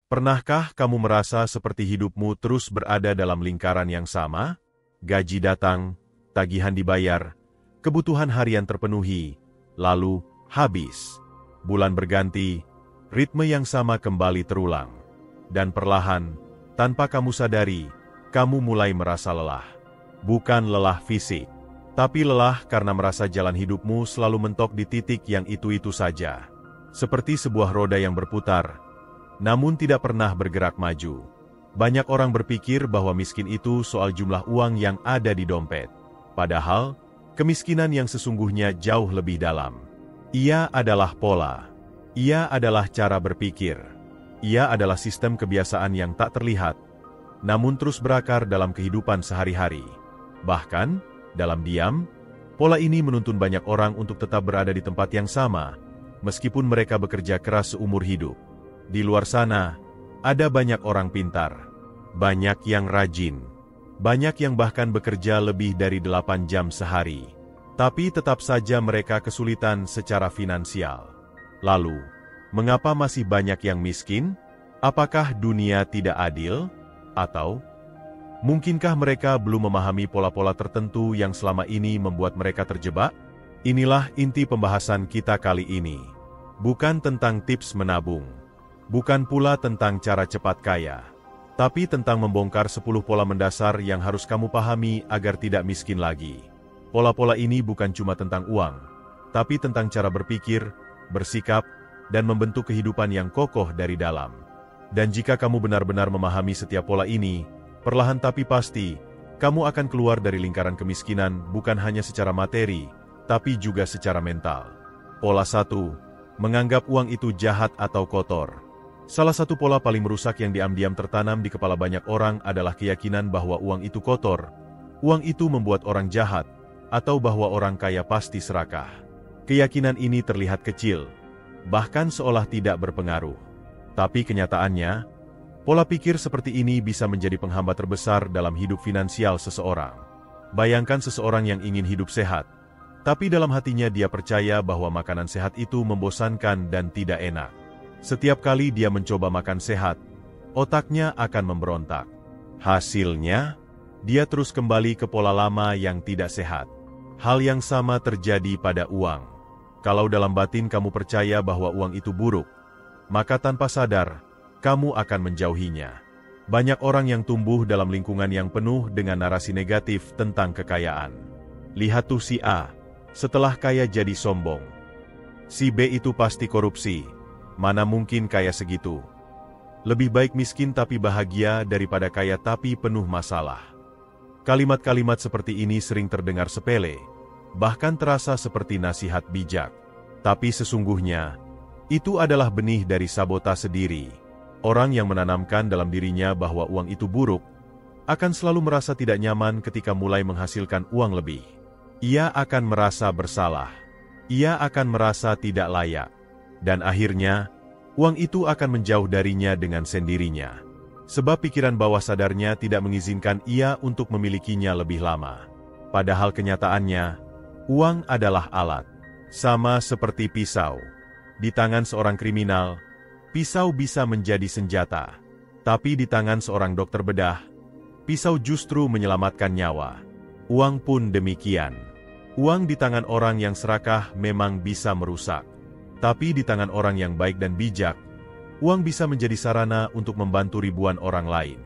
Pernahkah kamu merasa seperti hidupmu terus berada dalam lingkaran yang sama? Gaji datang, tagihan dibayar, kebutuhan harian terpenuhi, lalu habis. Bulan berganti, ritme yang sama kembali terulang. Dan perlahan, tanpa kamu sadari, kamu mulai merasa lelah. Bukan lelah fisik, tapi lelah karena merasa jalan hidupmu selalu mentok di titik yang itu-itu saja. Seperti sebuah roda yang berputar, namun tidak pernah bergerak maju. Banyak orang berpikir bahwa miskin itu soal jumlah uang yang ada di dompet. Padahal, kemiskinan yang sesungguhnya jauh lebih dalam. Ia adalah pola. Ia adalah cara berpikir. Ia adalah sistem kebiasaan yang tak terlihat, namun terus berakar dalam kehidupan sehari-hari. Bahkan, dalam diam, pola ini menuntun banyak orang untuk tetap berada di tempat yang sama, meskipun mereka bekerja keras seumur hidup. Di luar sana, ada banyak orang pintar, banyak yang rajin, banyak yang bahkan bekerja lebih dari 8 jam sehari. Tapi tetap saja mereka kesulitan secara finansial. Lalu, mengapa masih banyak yang miskin? Apakah dunia tidak adil? Atau, mungkinkah mereka belum memahami pola-pola tertentu yang selama ini membuat mereka terjebak? Inilah inti pembahasan kita kali ini. Bukan tentang tips menabung. Bukan pula tentang cara cepat kaya, tapi tentang membongkar 10 pola mendasar yang harus kamu pahami agar tidak miskin lagi. Pola-pola ini bukan cuma tentang uang, tapi tentang cara berpikir, bersikap, dan membentuk kehidupan yang kokoh dari dalam. Dan jika kamu benar-benar memahami setiap pola ini, perlahan tapi pasti, kamu akan keluar dari lingkaran kemiskinan bukan hanya secara materi, tapi juga secara mental. Pola 1. Menganggap uang itu jahat atau kotor. Salah satu pola paling merusak yang diam-diam tertanam di kepala banyak orang adalah keyakinan bahwa uang itu kotor, uang itu membuat orang jahat, atau bahwa orang kaya pasti serakah. Keyakinan ini terlihat kecil, bahkan seolah tidak berpengaruh. Tapi kenyataannya, pola pikir seperti ini bisa menjadi penghambat terbesar dalam hidup finansial seseorang. Bayangkan seseorang yang ingin hidup sehat, tapi dalam hatinya dia percaya bahwa makanan sehat itu membosankan dan tidak enak. Setiap kali dia mencoba makan sehat, otaknya akan memberontak. Hasilnya, dia terus kembali ke pola lama yang tidak sehat. Hal yang sama terjadi pada uang. Kalau dalam batin kamu percaya bahwa uang itu buruk, maka tanpa sadar, kamu akan menjauhinya. Banyak orang yang tumbuh dalam lingkungan yang penuh dengan narasi negatif tentang kekayaan. Lihat tuh si A, setelah kaya jadi sombong. Si B itu pasti korupsi. Mana mungkin kaya segitu? Lebih baik miskin tapi bahagia daripada kaya tapi penuh masalah. Kalimat-kalimat seperti ini sering terdengar sepele, bahkan terasa seperti nasihat bijak. Tapi sesungguhnya, itu adalah benih dari sabotase diri. Orang yang menanamkan dalam dirinya bahwa uang itu buruk, akan selalu merasa tidak nyaman ketika mulai menghasilkan uang lebih. Ia akan merasa bersalah. Ia akan merasa tidak layak. Dan akhirnya, uang itu akan menjauh darinya dengan sendirinya. Sebab pikiran bawah sadarnya tidak mengizinkan ia untuk memilikinya lebih lama. Padahal kenyataannya, uang adalah alat. Sama seperti pisau. Di tangan seorang kriminal, pisau bisa menjadi senjata. Tapi di tangan seorang dokter bedah, pisau justru menyelamatkan nyawa. Uang pun demikian. Uang di tangan orang yang serakah memang bisa merusak. Tapi di tangan orang yang baik dan bijak, uang bisa menjadi sarana untuk membantu ribuan orang lain.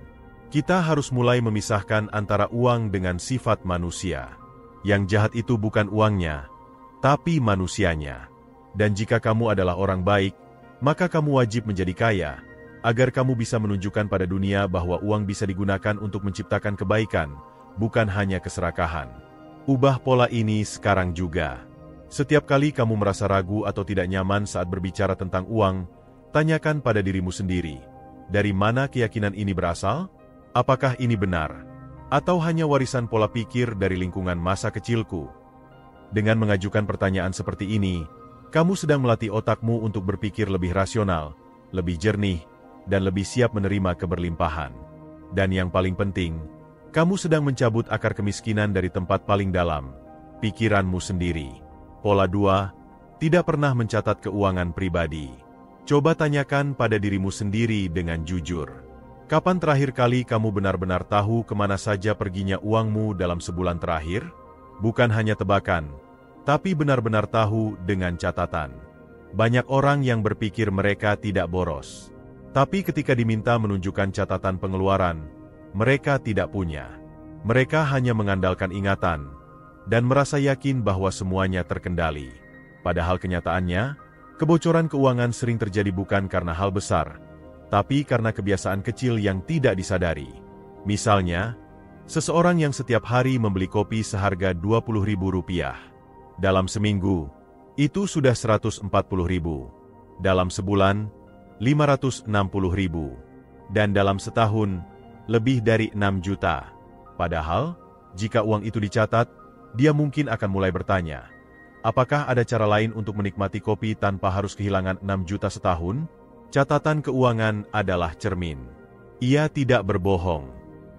Kita harus mulai memisahkan antara uang dengan sifat manusia. Yang jahat itu bukan uangnya, tapi manusianya. Dan jika kamu adalah orang baik, maka kamu wajib menjadi kaya, agar kamu bisa menunjukkan pada dunia bahwa uang bisa digunakan untuk menciptakan kebaikan, bukan hanya keserakahan. Ubah pola ini sekarang juga. Setiap kali kamu merasa ragu atau tidak nyaman saat berbicara tentang uang, tanyakan pada dirimu sendiri, dari mana keyakinan ini berasal? Apakah ini benar? Atau hanya warisan pola pikir dari lingkungan masa kecilku? Dengan mengajukan pertanyaan seperti ini, kamu sedang melatih otakmu untuk berpikir lebih rasional, lebih jernih, dan lebih siap menerima keberlimpahan. Dan yang paling penting, kamu sedang mencabut akar kemiskinan dari tempat paling dalam, pikiranmu sendiri. Pola 2, tidak pernah mencatat keuangan pribadi. Coba tanyakan pada dirimu sendiri dengan jujur. Kapan terakhir kali kamu benar-benar tahu kemana saja perginya uangmu dalam sebulan terakhir? Bukan hanya tebakan, tapi benar-benar tahu dengan catatan. Banyak orang yang berpikir mereka tidak boros. Tapi ketika diminta menunjukkan catatan pengeluaran, mereka tidak punya. Mereka hanya mengandalkan ingatan, dan merasa yakin bahwa semuanya terkendali. Padahal kenyataannya, kebocoran keuangan sering terjadi bukan karena hal besar, tapi karena kebiasaan kecil yang tidak disadari. Misalnya, seseorang yang setiap hari membeli kopi seharga Rp20.000. Dalam seminggu, itu sudah Rp140.000. Dalam sebulan, Rp560.000. Dan dalam setahun, lebih dari 6 juta. Padahal, jika uang itu dicatat, dia mungkin akan mulai bertanya, apakah ada cara lain untuk menikmati kopi tanpa harus kehilangan 6 juta setahun? Catatan keuangan adalah cermin. Ia tidak berbohong.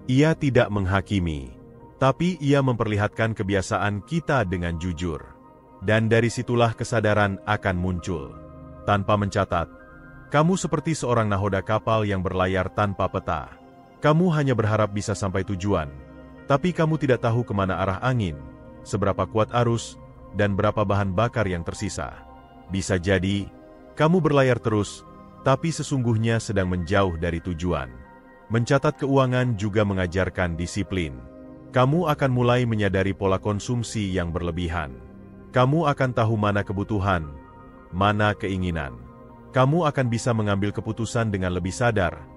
Ia tidak menghakimi. Tapi ia memperlihatkan kebiasaan kita dengan jujur. Dan dari situlah kesadaran akan muncul. Tanpa mencatat, kamu seperti seorang nahoda kapal yang berlayar tanpa peta. Kamu hanya berharap bisa sampai tujuan. Tapi kamu tidak tahu kemana arah angin, seberapa kuat arus, dan berapa bahan bakar yang tersisa. Bisa jadi, kamu berlayar terus, tapi sesungguhnya sedang menjauh dari tujuan. Mencatat keuangan juga mengajarkan disiplin. Kamu akan mulai menyadari pola konsumsi yang berlebihan. Kamu akan tahu mana kebutuhan, mana keinginan. Kamu akan bisa mengambil keputusan dengan lebih sadar,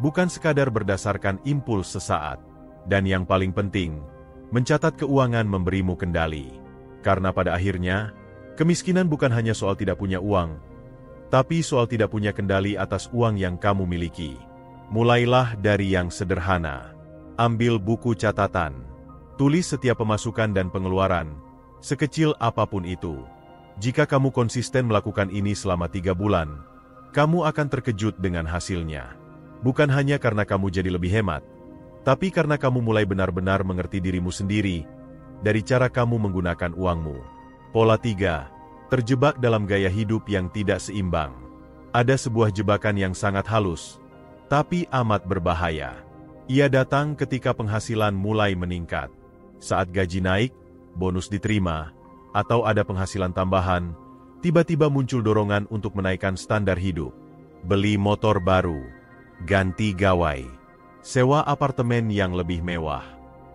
bukan sekadar berdasarkan impuls sesaat. Dan yang paling penting, mencatat keuangan memberimu kendali. Karena pada akhirnya, kemiskinan bukan hanya soal tidak punya uang, tapi soal tidak punya kendali atas uang yang kamu miliki. Mulailah dari yang sederhana. Ambil buku catatan. Tulis setiap pemasukan dan pengeluaran, sekecil apapun itu. Jika kamu konsisten melakukan ini selama 3 bulan, kamu akan terkejut dengan hasilnya. Bukan hanya karena kamu jadi lebih hemat, tapi karena kamu mulai benar-benar mengerti dirimu sendiri dari cara kamu menggunakan uangmu. Pola 3. Terjebak dalam gaya hidup yang tidak seimbang. Ada sebuah jebakan yang sangat halus, tapi amat berbahaya. Ia datang ketika penghasilan mulai meningkat. Saat gaji naik, bonus diterima, atau ada penghasilan tambahan, tiba-tiba muncul dorongan untuk menaikkan standar hidup. Beli motor baru, ganti gawai, sewa apartemen yang lebih mewah,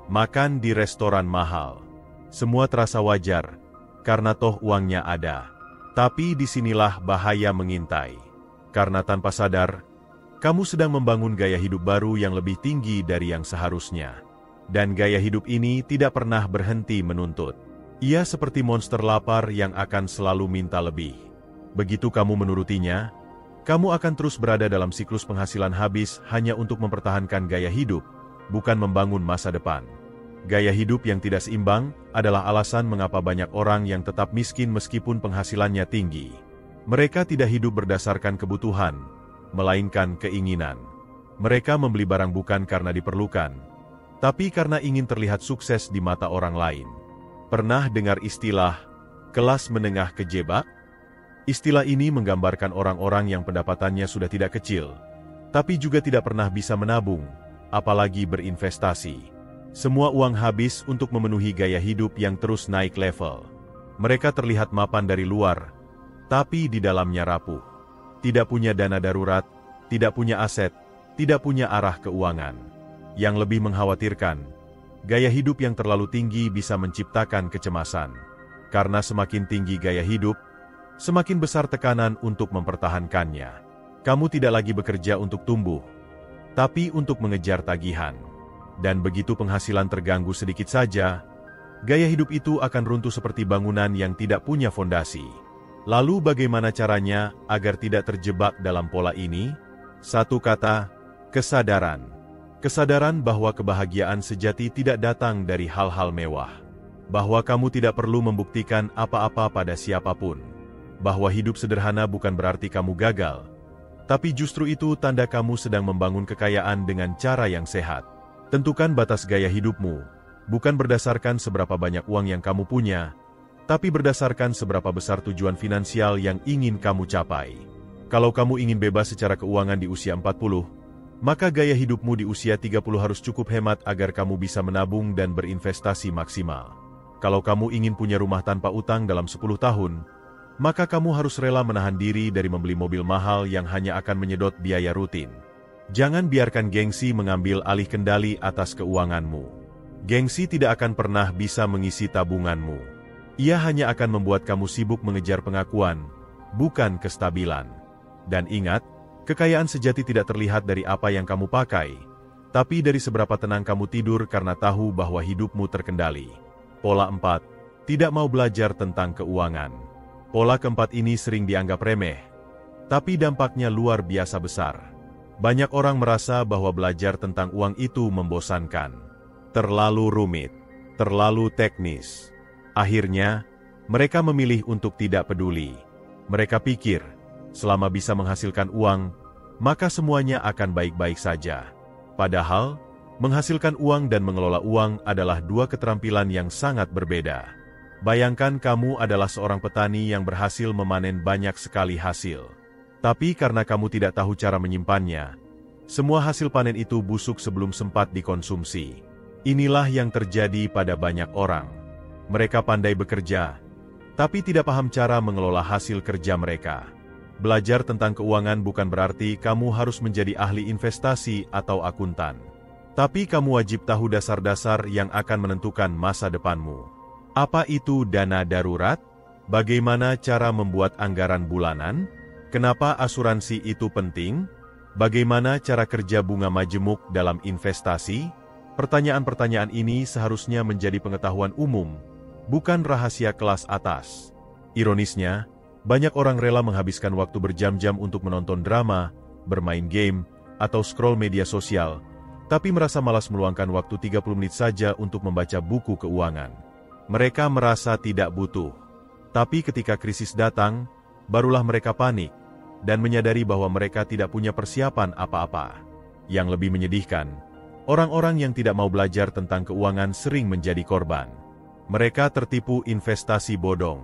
makan di restoran mahal. Semua terasa wajar, karena toh uangnya ada. Tapi disinilah bahaya mengintai. Karena tanpa sadar, kamu sedang membangun gaya hidup baru yang lebih tinggi dari yang seharusnya. Dan gaya hidup ini tidak pernah berhenti menuntut. Ia seperti monster lapar yang akan selalu minta lebih. Begitu kamu menurutinya, kamu akan terus berada dalam siklus penghasilan habis hanya untuk mempertahankan gaya hidup, bukan membangun masa depan. Gaya hidup yang tidak seimbang adalah alasan mengapa banyak orang yang tetap miskin meskipun penghasilannya tinggi. Mereka tidak hidup berdasarkan kebutuhan, melainkan keinginan. Mereka membeli barang bukan karena diperlukan, tapi karena ingin terlihat sukses di mata orang lain. Pernah dengar istilah kelas menengah kejebak? Istilah ini menggambarkan orang-orang yang pendapatannya sudah tidak kecil, tapi juga tidak pernah bisa menabung, apalagi berinvestasi. Semua uang habis untuk memenuhi gaya hidup yang terus naik level. Mereka terlihat mapan dari luar, tapi di dalamnya rapuh. Tidak punya dana darurat, tidak punya aset, tidak punya arah keuangan. Yang lebih mengkhawatirkan, gaya hidup yang terlalu tinggi bisa menciptakan kecemasan. Karena semakin tinggi gaya hidup, semakin besar tekanan untuk mempertahankannya. Kamu tidak lagi bekerja untuk tumbuh, tapi untuk mengejar tagihan. Dan begitu penghasilan terganggu sedikit saja, gaya hidup itu akan runtuh seperti bangunan yang tidak punya fondasi. Lalu bagaimana caranya agar tidak terjebak dalam pola ini? Satu kata, kesadaran. Kesadaran bahwa kebahagiaan sejati tidak datang dari hal-hal mewah. Bahwa kamu tidak perlu membuktikan apa-apa pada siapapun. Bahwa hidup sederhana bukan berarti kamu gagal, tapi justru itu tanda kamu sedang membangun kekayaan dengan cara yang sehat. Tentukan batas gaya hidupmu, bukan berdasarkan seberapa banyak uang yang kamu punya, tapi berdasarkan seberapa besar tujuan finansial yang ingin kamu capai. Kalau kamu ingin bebas secara keuangan di usia 40, maka gaya hidupmu di usia 30 harus cukup hemat agar kamu bisa menabung dan berinvestasi maksimal. Kalau kamu ingin punya rumah tanpa utang dalam 10 tahun, maka kamu harus rela menahan diri dari membeli mobil mahal yang hanya akan menyedot biaya rutin. Jangan biarkan gengsi mengambil alih kendali atas keuanganmu. Gengsi tidak akan pernah bisa mengisi tabunganmu. Ia hanya akan membuat kamu sibuk mengejar pengakuan, bukan kestabilan. Dan ingat, kekayaan sejati tidak terlihat dari apa yang kamu pakai, tapi dari seberapa tenang kamu tidur karena tahu bahwa hidupmu terkendali. Pola 4. Tidak mau belajar tentang keuangan. Pola keempat ini sering dianggap remeh, tapi dampaknya luar biasa besar. Banyak orang merasa bahwa belajar tentang uang itu membosankan, terlalu rumit, terlalu teknis. Akhirnya, mereka memilih untuk tidak peduli. Mereka pikir, selama bisa menghasilkan uang, maka semuanya akan baik-baik saja. Padahal, menghasilkan uang dan mengelola uang adalah dua keterampilan yang sangat berbeda. Bayangkan kamu adalah seorang petani yang berhasil memanen banyak sekali hasil. Tapi karena kamu tidak tahu cara menyimpannya, semua hasil panen itu busuk sebelum sempat dikonsumsi. Inilah yang terjadi pada banyak orang. Mereka pandai bekerja, tapi tidak paham cara mengelola hasil kerja mereka. Belajar tentang keuangan bukan berarti kamu harus menjadi ahli investasi atau akuntan. Tapi kamu wajib tahu dasar-dasar yang akan menentukan masa depanmu. Apa itu dana darurat? Bagaimana cara membuat anggaran bulanan? Kenapa asuransi itu penting? Bagaimana cara kerja bunga majemuk dalam investasi? Pertanyaan-pertanyaan ini seharusnya menjadi pengetahuan umum, bukan rahasia kelas atas. Ironisnya, banyak orang rela menghabiskan waktu berjam-jam untuk menonton drama, bermain game, atau scroll media sosial, tapi merasa malas meluangkan waktu 30 menit saja untuk membaca buku keuangan. Mereka merasa tidak butuh. Tapi ketika krisis datang, barulah mereka panik dan menyadari bahwa mereka tidak punya persiapan apa-apa. Yang lebih menyedihkan, orang-orang yang tidak mau belajar tentang keuangan sering menjadi korban. Mereka tertipu investasi bodong.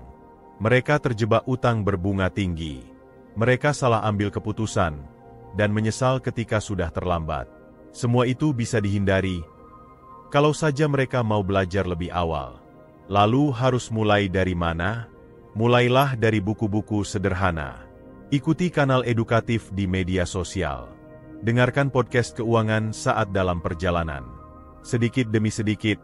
Mereka terjebak utang berbunga tinggi. Mereka salah ambil keputusan dan menyesal ketika sudah terlambat. Semua itu bisa dihindari kalau saja mereka mau belajar lebih awal. Lalu harus mulai dari mana? Mulailah dari buku-buku sederhana. Ikuti kanal edukatif di media sosial. Dengarkan podcast keuangan saat dalam perjalanan. Sedikit demi sedikit,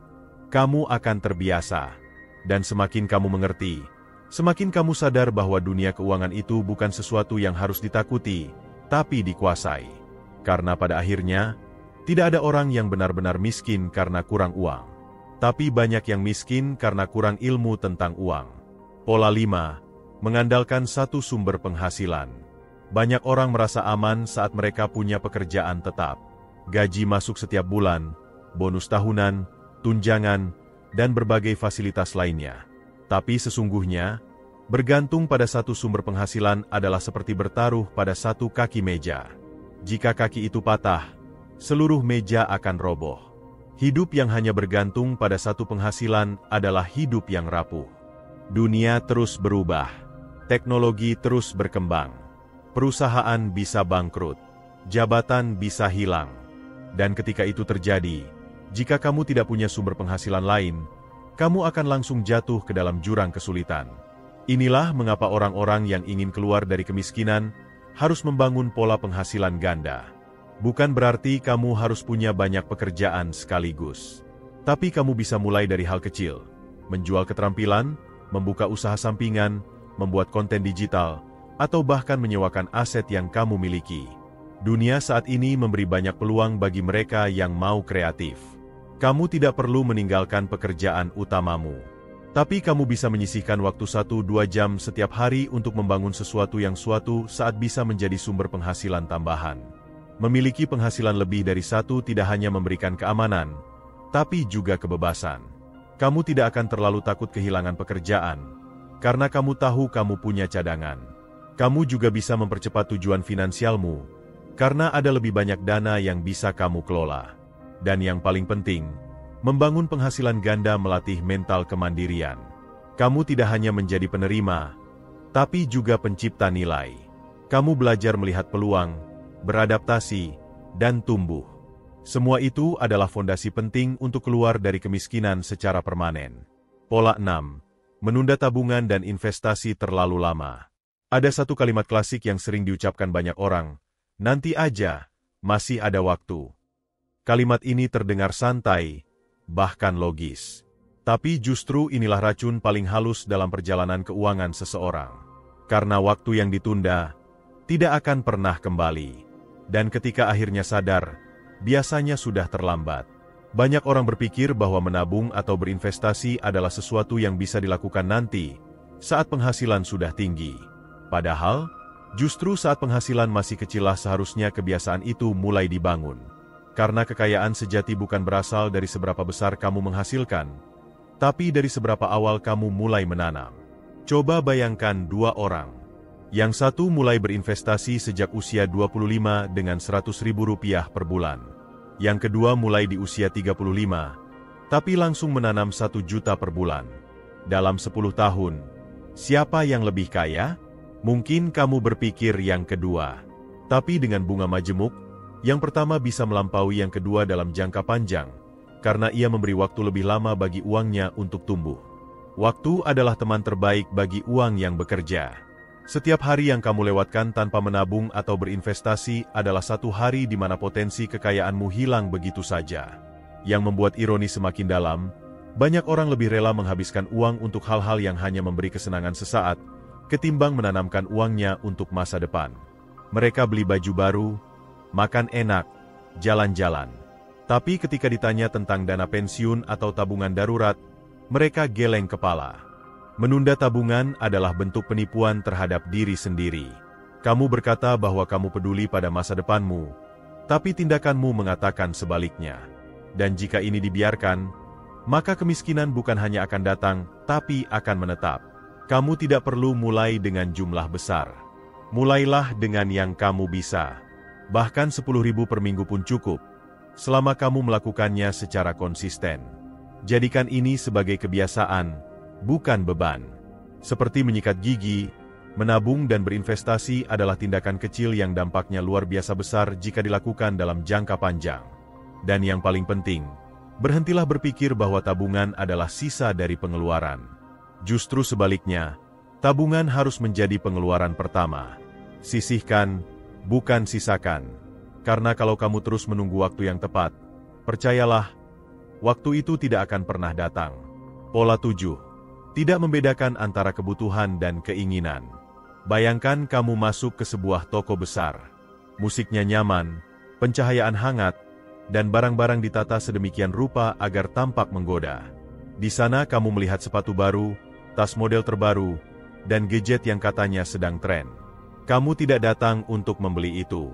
kamu akan terbiasa. Dan semakin kamu mengerti, semakin kamu sadar bahwa dunia keuangan itu bukan sesuatu yang harus ditakuti, tapi dikuasai. Karena pada akhirnya, tidak ada orang yang benar-benar miskin karena kurang uang. Tapi banyak yang miskin karena kurang ilmu tentang uang. Pola 5. Mengandalkan satu sumber penghasilan. Banyak orang merasa aman saat mereka punya pekerjaan tetap. Gaji masuk setiap bulan, bonus tahunan, tunjangan, dan berbagai fasilitas lainnya. Tapi sesungguhnya, bergantung pada satu sumber penghasilan adalah seperti bertaruh pada satu kaki meja. Jika kaki itu patah, seluruh meja akan roboh. Hidup yang hanya bergantung pada satu penghasilan adalah hidup yang rapuh. Dunia terus berubah. Teknologi terus berkembang. Perusahaan bisa bangkrut. Jabatan bisa hilang. Dan ketika itu terjadi, jika kamu tidak punya sumber penghasilan lain, kamu akan langsung jatuh ke dalam jurang kesulitan. Inilah mengapa orang-orang yang ingin keluar dari kemiskinan harus membangun pola penghasilan ganda. Bukan berarti kamu harus punya banyak pekerjaan sekaligus. Tapi kamu bisa mulai dari hal kecil. Menjual keterampilan, membuka usaha sampingan, membuat konten digital, atau bahkan menyewakan aset yang kamu miliki. Dunia saat ini memberi banyak peluang bagi mereka yang mau kreatif. Kamu tidak perlu meninggalkan pekerjaan utamamu. Tapi kamu bisa menyisihkan waktu 1-2 jam setiap hari untuk membangun sesuatu yang suatu saat bisa menjadi sumber penghasilan tambahan. Memiliki penghasilan lebih dari satu tidak hanya memberikan keamanan, tapi juga kebebasan. Kamu tidak akan terlalu takut kehilangan pekerjaan, karena kamu tahu kamu punya cadangan. Kamu juga bisa mempercepat tujuan finansialmu, karena ada lebih banyak dana yang bisa kamu kelola. Dan yang paling penting, membangun penghasilan ganda melatih mental kemandirian. Kamu tidak hanya menjadi penerima, tapi juga pencipta nilai. Kamu belajar melihat peluang, beradaptasi, dan tumbuh. Semua itu adalah fondasi penting untuk keluar dari kemiskinan secara permanen. Pola 6. Menunda tabungan dan investasi terlalu lama. Ada satu kalimat klasik yang sering diucapkan banyak orang, nanti aja, masih ada waktu. Kalimat ini terdengar santai, bahkan logis. Tapi justru inilah racun paling halus dalam perjalanan keuangan seseorang. Karena waktu yang ditunda, tidak akan pernah kembali. Dan ketika akhirnya sadar, biasanya sudah terlambat. Banyak orang berpikir bahwa menabung atau berinvestasi adalah sesuatu yang bisa dilakukan nanti, saat penghasilan sudah tinggi. Padahal, justru saat penghasilan masih kecillah seharusnya kebiasaan itu mulai dibangun. Karena kekayaan sejati bukan berasal dari seberapa besar kamu menghasilkan, tapi dari seberapa awal kamu mulai menanam. Coba bayangkan dua orang. Yang satu mulai berinvestasi sejak usia 25 dengan Rp100.000 per bulan. Yang kedua mulai di usia 35, tapi langsung menanam 1 juta per bulan. Dalam 10 tahun, siapa yang lebih kaya? Mungkin kamu berpikir yang kedua. Tapi dengan bunga majemuk, yang pertama bisa melampaui yang kedua dalam jangka panjang, karena ia memberi waktu lebih lama bagi uangnya untuk tumbuh. Waktu adalah teman terbaik bagi uang yang bekerja. Setiap hari yang kamu lewatkan tanpa menabung atau berinvestasi adalah satu hari di mana potensi kekayaanmu hilang begitu saja. Yang membuat ironi semakin dalam, banyak orang lebih rela menghabiskan uang untuk hal-hal yang hanya memberi kesenangan sesaat, ketimbang menanamkan uangnya untuk masa depan. Mereka beli baju baru, makan enak, jalan-jalan. Tapi ketika ditanya tentang dana pensiun atau tabungan darurat, mereka geleng kepala. Menunda tabungan adalah bentuk penipuan terhadap diri sendiri. Kamu berkata bahwa kamu peduli pada masa depanmu, tapi tindakanmu mengatakan sebaliknya. Dan jika ini dibiarkan, maka kemiskinan bukan hanya akan datang, tapi akan menetap. Kamu tidak perlu mulai dengan jumlah besar. Mulailah dengan yang kamu bisa. Bahkan 10.000 per minggu pun cukup, selama kamu melakukannya secara konsisten. Jadikan ini sebagai kebiasaan, bukan beban. Seperti menyikat gigi, menabung dan berinvestasi adalah tindakan kecil yang dampaknya luar biasa besar jika dilakukan dalam jangka panjang. Dan yang paling penting, berhentilah berpikir bahwa tabungan adalah sisa dari pengeluaran. Justru sebaliknya, tabungan harus menjadi pengeluaran pertama. Sisihkan, bukan sisakan. Karena kalau kamu terus menunggu waktu yang tepat, percayalah, waktu itu tidak akan pernah datang. Pola 7. Tidak membedakan antara kebutuhan dan keinginan. Bayangkan kamu masuk ke sebuah toko besar. Musiknya nyaman, pencahayaan hangat, dan barang-barang ditata sedemikian rupa agar tampak menggoda. Di sana kamu melihat sepatu baru, tas model terbaru, dan gadget yang katanya sedang tren. Kamu tidak datang untuk membeli itu.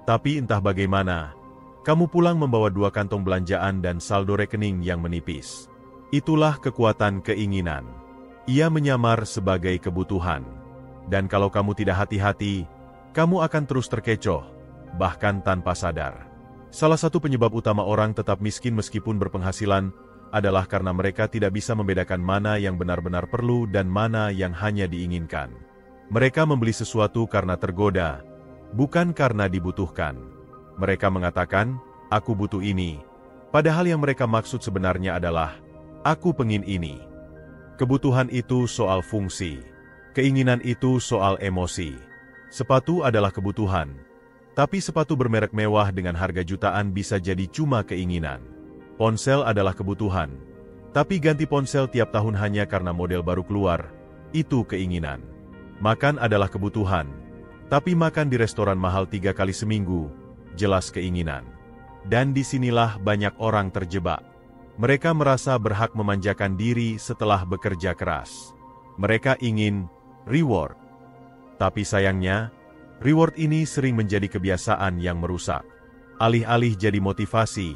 Tapi entah bagaimana, kamu pulang membawa 2 kantong belanjaan dan saldo rekening yang menipis. Itulah kekuatan keinginan. Ia menyamar sebagai kebutuhan. Dan kalau kamu tidak hati-hati, kamu akan terus terkecoh, bahkan tanpa sadar. Salah satu penyebab utama orang tetap miskin meskipun berpenghasilan adalah karena mereka tidak bisa membedakan mana yang benar-benar perlu dan mana yang hanya diinginkan. Mereka membeli sesuatu karena tergoda, bukan karena dibutuhkan. Mereka mengatakan, aku butuh ini, padahal yang mereka maksud sebenarnya adalah, aku pengin ini. Kebutuhan itu soal fungsi. Keinginan itu soal emosi. Sepatu adalah kebutuhan. Tapi sepatu bermerek mewah dengan harga jutaan bisa jadi cuma keinginan. Ponsel adalah kebutuhan. Tapi ganti ponsel tiap tahun hanya karena model baru keluar, itu keinginan. Makan adalah kebutuhan. Tapi makan di restoran mahal 3 kali seminggu, jelas keinginan. Dan disinilah banyak orang terjebak. Mereka merasa berhak memanjakan diri setelah bekerja keras. Mereka ingin reward. Tapi sayangnya, reward ini sering menjadi kebiasaan yang merusak. Alih-alih jadi motivasi,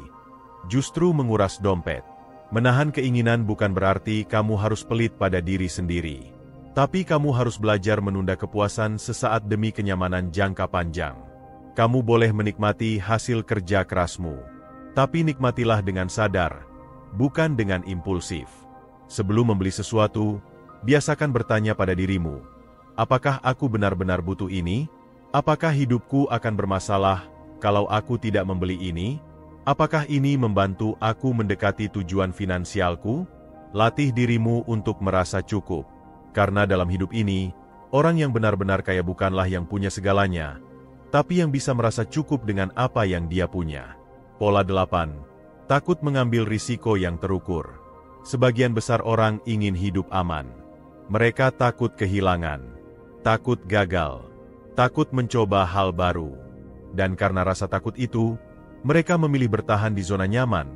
justru menguras dompet. Menahan keinginan bukan berarti kamu harus pelit pada diri sendiri. Tapi kamu harus belajar menunda kepuasan sesaat demi kenyamanan jangka panjang. Kamu boleh menikmati hasil kerja kerasmu. Tapi nikmatilah dengan sadar, bukan dengan impulsif. Sebelum membeli sesuatu, biasakan bertanya pada dirimu, apakah aku benar-benar butuh ini? Apakah hidupku akan bermasalah kalau aku tidak membeli ini? Apakah ini membantu aku mendekati tujuan finansialku? Latih dirimu untuk merasa cukup. Karena dalam hidup ini, orang yang benar-benar kaya bukanlah yang punya segalanya, tapi yang bisa merasa cukup dengan apa yang dia punya. Pola 8. Takut mengambil risiko yang terukur. Sebagian besar orang ingin hidup aman. Mereka takut kehilangan, takut gagal, takut mencoba hal baru. Dan karena rasa takut itu, mereka memilih bertahan di zona nyaman,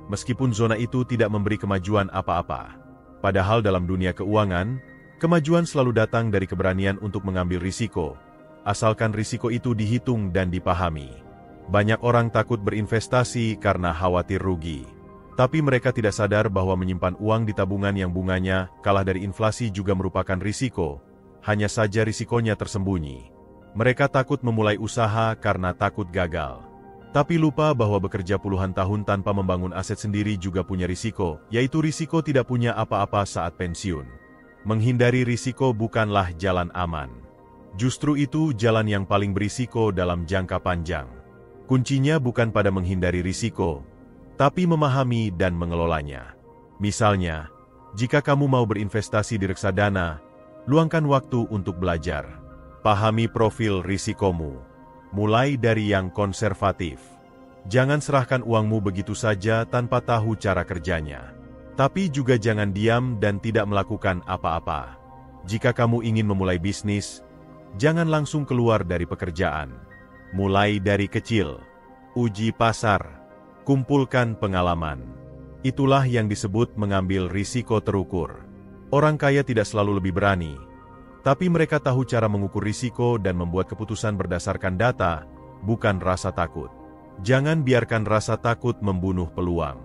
meskipun zona itu tidak memberi kemajuan apa-apa. Padahal dalam dunia keuangan, kemajuan selalu datang dari keberanian untuk mengambil risiko, asalkan risiko itu dihitung dan dipahami. Banyak orang takut berinvestasi karena khawatir rugi. Tapi mereka tidak sadar bahwa menyimpan uang di tabungan yang bunganya kalah dari inflasi juga merupakan risiko, hanya saja risikonya tersembunyi. Mereka takut memulai usaha karena takut gagal. Tapi lupa bahwa bekerja puluhan tahun tanpa membangun aset sendiri juga punya risiko, yaitu risiko tidak punya apa-apa saat pensiun. Menghindari risiko bukanlah jalan aman. Justru itu jalan yang paling berisiko dalam jangka panjang. Kuncinya bukan pada menghindari risiko, tapi memahami dan mengelolanya. Misalnya, jika kamu mau berinvestasi di reksadana, luangkan waktu untuk belajar. Pahami profil risikomu, mulai dari yang konservatif. Jangan serahkan uangmu begitu saja tanpa tahu cara kerjanya. Tapi juga jangan diam dan tidak melakukan apa-apa. Jika kamu ingin memulai bisnis, jangan langsung keluar dari pekerjaan. Mulai dari kecil, uji pasar, kumpulkan pengalaman. Itulah yang disebut mengambil risiko terukur. Orang kaya tidak selalu lebih berani, tapi mereka tahu cara mengukur risiko dan membuat keputusan berdasarkan data, bukan rasa takut. Jangan biarkan rasa takut membunuh peluang.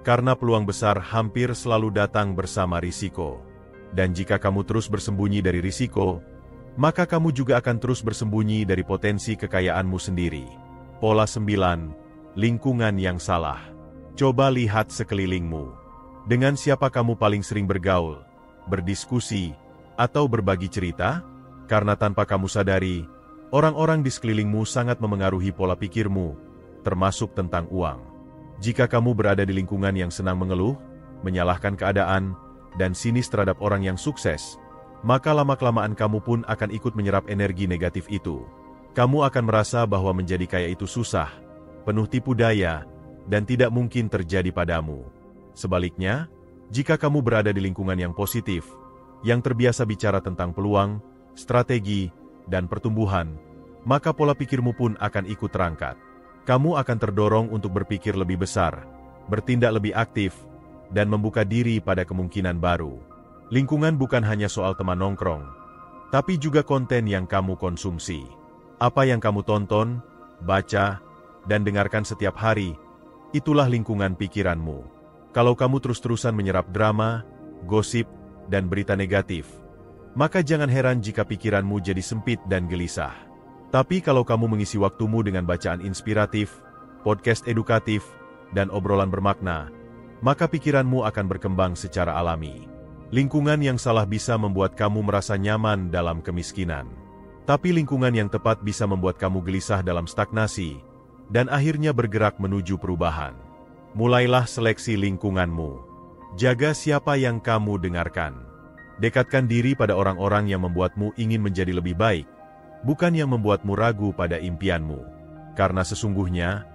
Karena peluang besar hampir selalu datang bersama risiko. Dan jika kamu terus bersembunyi dari risiko, maka kamu juga akan terus bersembunyi dari potensi kekayaanmu sendiri. Pola 9. Lingkungan yang salah. Coba lihat sekelilingmu. Dengan siapa kamu paling sering bergaul, berdiskusi, atau berbagi cerita? Karena tanpa kamu sadari, orang-orang di sekelilingmu sangat memengaruhi pola pikirmu, termasuk tentang uang. Jika kamu berada di lingkungan yang senang mengeluh, menyalahkan keadaan, dan sinis terhadap orang yang sukses, maka lama-kelamaan kamu pun akan ikut menyerap energi negatif itu. Kamu akan merasa bahwa menjadi kaya itu susah, penuh tipu daya, dan tidak mungkin terjadi padamu. Sebaliknya, jika kamu berada di lingkungan yang positif, yang terbiasa bicara tentang peluang, strategi, dan pertumbuhan, maka pola pikirmu pun akan ikut terangkat. Kamu akan terdorong untuk berpikir lebih besar, bertindak lebih aktif, dan membuka diri pada kemungkinan baru. Lingkungan bukan hanya soal teman nongkrong, tapi juga konten yang kamu konsumsi. Apa yang kamu tonton, baca, dan dengarkan setiap hari, itulah lingkungan pikiranmu. Kalau kamu terus-terusan menyerap drama, gosip, dan berita negatif, maka jangan heran jika pikiranmu jadi sempit dan gelisah. Tapi kalau kamu mengisi waktumu dengan bacaan inspiratif, podcast edukatif, dan obrolan bermakna, maka pikiranmu akan berkembang secara alami. Lingkungan yang salah bisa membuat kamu merasa nyaman dalam kemiskinan. Tapi lingkungan yang tepat bisa membuat kamu gelisah dalam stagnasi, dan akhirnya bergerak menuju perubahan. Mulailah seleksi lingkunganmu. Jaga siapa yang kamu dengarkan. Dekatkan diri pada orang-orang yang membuatmu ingin menjadi lebih baik, bukan yang membuatmu ragu pada impianmu. Karena sesungguhnya,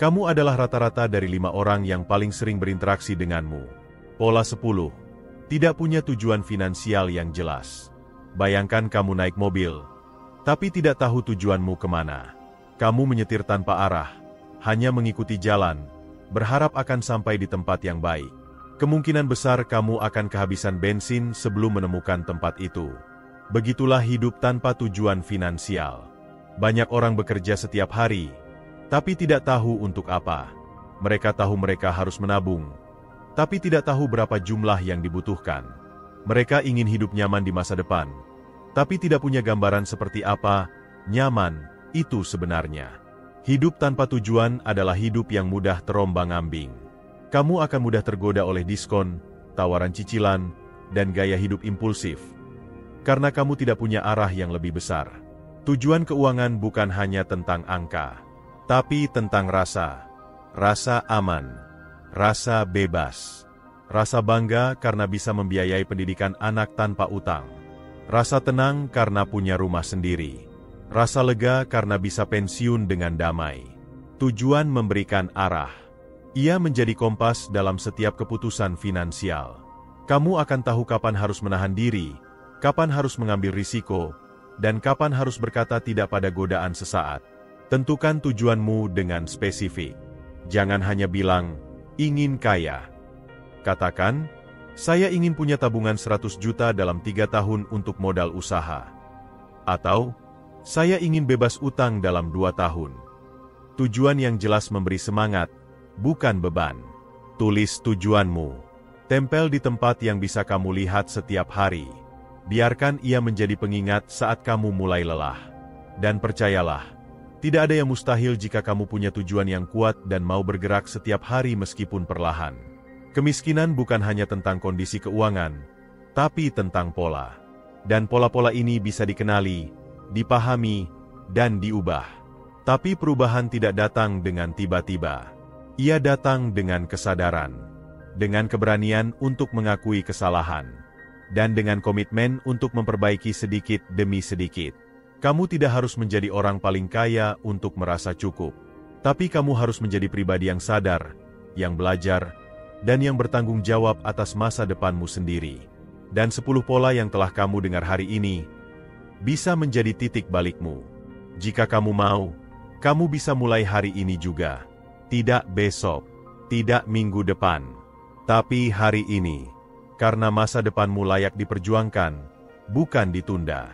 kamu adalah rata-rata dari 5 orang yang paling sering berinteraksi denganmu. Pola 10. Tidak punya tujuan finansial yang jelas. Bayangkan kamu naik mobil, tapi tidak tahu tujuanmu kemana. Kamu menyetir tanpa arah, hanya mengikuti jalan, berharap akan sampai di tempat yang baik. Kemungkinan besar kamu akan kehabisan bensin sebelum menemukan tempat itu. Begitulah hidup tanpa tujuan finansial. Banyak orang bekerja setiap hari, tapi tidak tahu untuk apa. Mereka tahu mereka harus menabung, tapi tidak tahu berapa jumlah yang dibutuhkan. Mereka ingin hidup nyaman di masa depan, tapi tidak punya gambaran seperti apa nyaman itu sebenarnya. Hidup tanpa tujuan adalah hidup yang mudah terombang-ambing. Kamu akan mudah tergoda oleh diskon, tawaran cicilan, dan gaya hidup impulsif. Karena kamu tidak punya arah yang lebih besar. Tujuan keuangan bukan hanya tentang angka, tapi tentang rasa. Rasa aman, rasa bebas, rasa bangga karena bisa membiayai pendidikan anak tanpa utang, rasa tenang karena punya rumah sendiri, rasa lega karena bisa pensiun dengan damai. Tujuan memberikan arah. Ia menjadi kompas dalam setiap keputusan finansial. Kamu akan tahu kapan harus menahan diri, kapan harus mengambil risiko, dan kapan harus berkata tidak pada godaan sesaat. Tentukan tujuanmu dengan spesifik. Jangan hanya bilang, ingin kaya. Katakan, saya ingin punya tabungan 100 juta dalam 3 tahun untuk modal usaha. Atau, saya ingin bebas utang dalam 2 tahun. Tujuan yang jelas memberi semangat, bukan beban. Tulis tujuanmu. Tempel di tempat yang bisa kamu lihat setiap hari. Biarkan ia menjadi pengingat saat kamu mulai lelah. Dan percayalah, tidak ada yang mustahil jika kamu punya tujuan yang kuat dan mau bergerak setiap hari meskipun perlahan. Kemiskinan bukan hanya tentang kondisi keuangan, tapi tentang pola. Dan pola-pola ini bisa dikenali, dipahami, dan diubah. Tapi perubahan tidak datang dengan tiba-tiba. Ia datang dengan kesadaran, dengan keberanian untuk mengakui kesalahan, dan dengan komitmen untuk memperbaiki sedikit demi sedikit. Kamu tidak harus menjadi orang paling kaya untuk merasa cukup. Tapi kamu harus menjadi pribadi yang sadar, yang belajar, dan yang bertanggung jawab atas masa depanmu sendiri. Dan 10 pola yang telah kamu dengar hari ini, bisa menjadi titik balikmu. Jika kamu mau, kamu bisa mulai hari ini juga. Tidak besok, tidak minggu depan, tapi hari ini. Karena masa depanmu layak diperjuangkan, bukan ditunda.